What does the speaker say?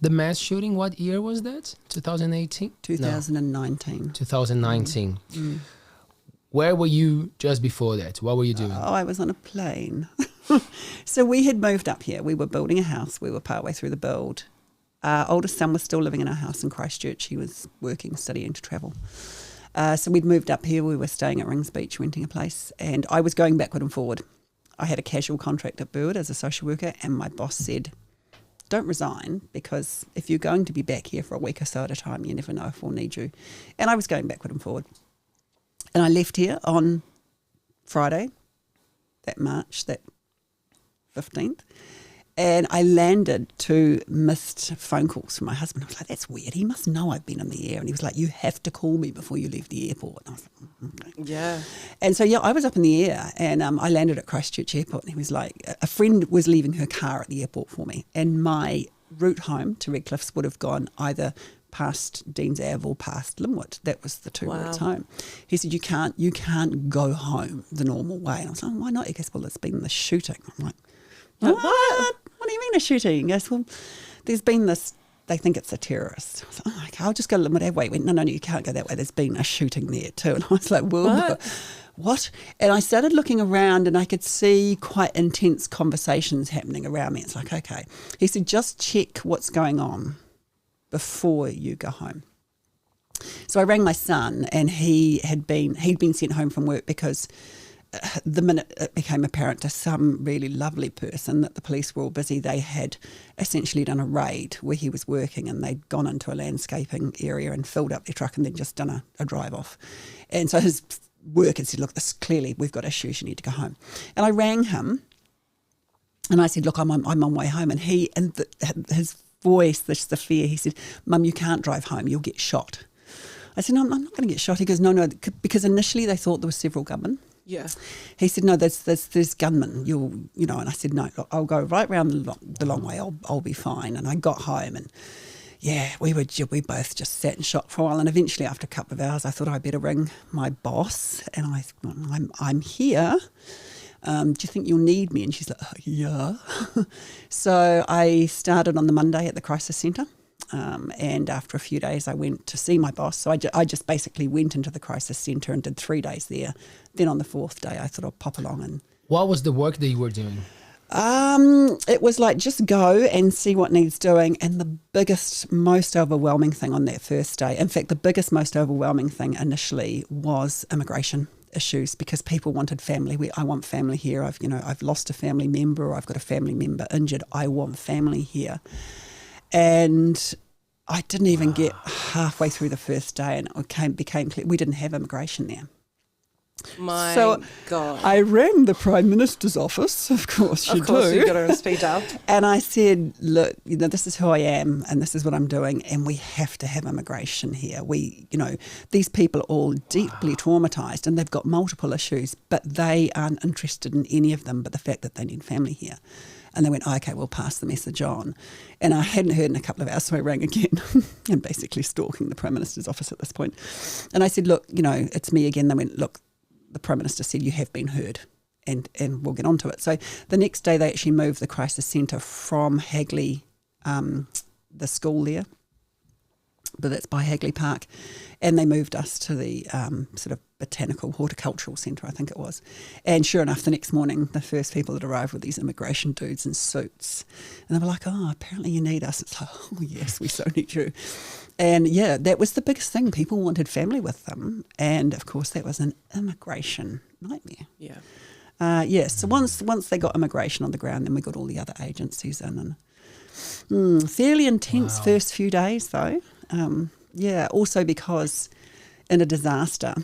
The mass shooting, what year was that? 2018? 2019. 2019. Where were you just before that? What were you doing? I was on a plane. So we had moved up here. We were building a house. We were partway through the build. Our oldest son was still living in our house in Christchurch. He was working, studying to travel. So we'd moved up here. We were staying at Rings Beach, renting a place. And I was going backward and forward. I had a casual contract at Burwood as a social worker, and my boss said, don't resign, because if you're going to be back here for a week or so at a time, you never know if we'll need you. And I was going backward and forward. And I left here on Friday, that 15th. And I landed to missed phone calls from my husband. I was like, that's weird. He must know I've been in the air. And he was like, you have to call me before you leave the airport. And I was like, okay. Yeah. And so, I was up in the air, and I landed at Christchurch Airport. And he was like, a friend was leaving her car at the airport for me. And my route home to Redcliffs would have gone either past Deans Ave or past Linwood. That was the two routes home. He said, you can't go home the normal way. And I was like, why not? He goes, well, it's been the shooting. I'm like, what? What do you mean a shooting? He goes, well, there's been this, they think it's a terrorist. I was like, oh, okay, I'll just go to Linwood Ave. He went, no, you can't go that way. There's been a shooting there too. And I was like, well, what? And I started looking around, and I could see quite intense conversations happening around me. It's like, okay. He said, just check what's going on before you go home. So I rang my son, and he'd been sent home from work because the minute it became apparent to some really lovely person that the police were all busy, they had essentially done a raid where he was working, and they'd gone into a landscaping area and filled up their truck and then just done a drive off. And so his worker said, look, this clearly we've got issues, you need to go home. And I rang him, and I said, look, I'm on my way home. And his voice, the fear, he said, Mum, you can't drive home, you'll get shot. I said, no, I'm not going to get shot. He goes, no, because initially they thought there were several gunmen. Yeah. He said, no, there's gunmen. And I said, no, look, I'll go right round the long way. I'll be fine. And I got home, and we both just sat in shock for a while. And eventually, after a couple of hours, I thought I'd better ring my boss. And I said, I'm here. Do you think you'll need me? And she's like, oh, yeah. So I started on the Monday at the crisis centre. And after a few days, I went to see my boss. So I just basically went into the crisis centre and did 3 days there. Then on the 4th day, I thought I'd pop along. And what was the work that you were doing? It was like, just go and see what needs doing. And the biggest, most overwhelming thing on that first day, in fact, the biggest, most overwhelming thing initially was immigration issues, because people wanted family. I want family here. I've lost a family member, or I've got a family member injured. I want family here. And I didn't even get halfway through the first day, and it became clear we didn't have immigration there. My God. I rang the Prime Minister's office, of course you do. Of course, you got to speed up. And I said, look, this is who I am, and this is what I'm doing, and we have to have immigration here. These people are all deeply traumatised, and they've got multiple issues, but they aren't interested in any of them but the fact that they need family here. And they went, okay, we'll pass the message on. And I hadn't heard in a couple of hours, so I rang again. I'm basically stalking the Prime Minister's office at this point. And I said, look, it's me again. They went, look, the Prime Minister said you have been heard, and we'll get onto it. So the next day they actually moved the crisis centre from Hagley, the school there, but that's by Hagley Park, and they moved us to the sort of botanical horticultural centre, I think it was. And sure enough, the next morning, the first people that arrived were these immigration dudes in suits. And they were like, oh, apparently you need us. It's like, oh, yes, we so need you. And, that was the biggest thing. People wanted family with them. And, of course, that was an immigration nightmare. Yeah. So once they got immigration on the ground, then we got all the other agencies in. And fairly intense first few days, though. Also because in a disaster,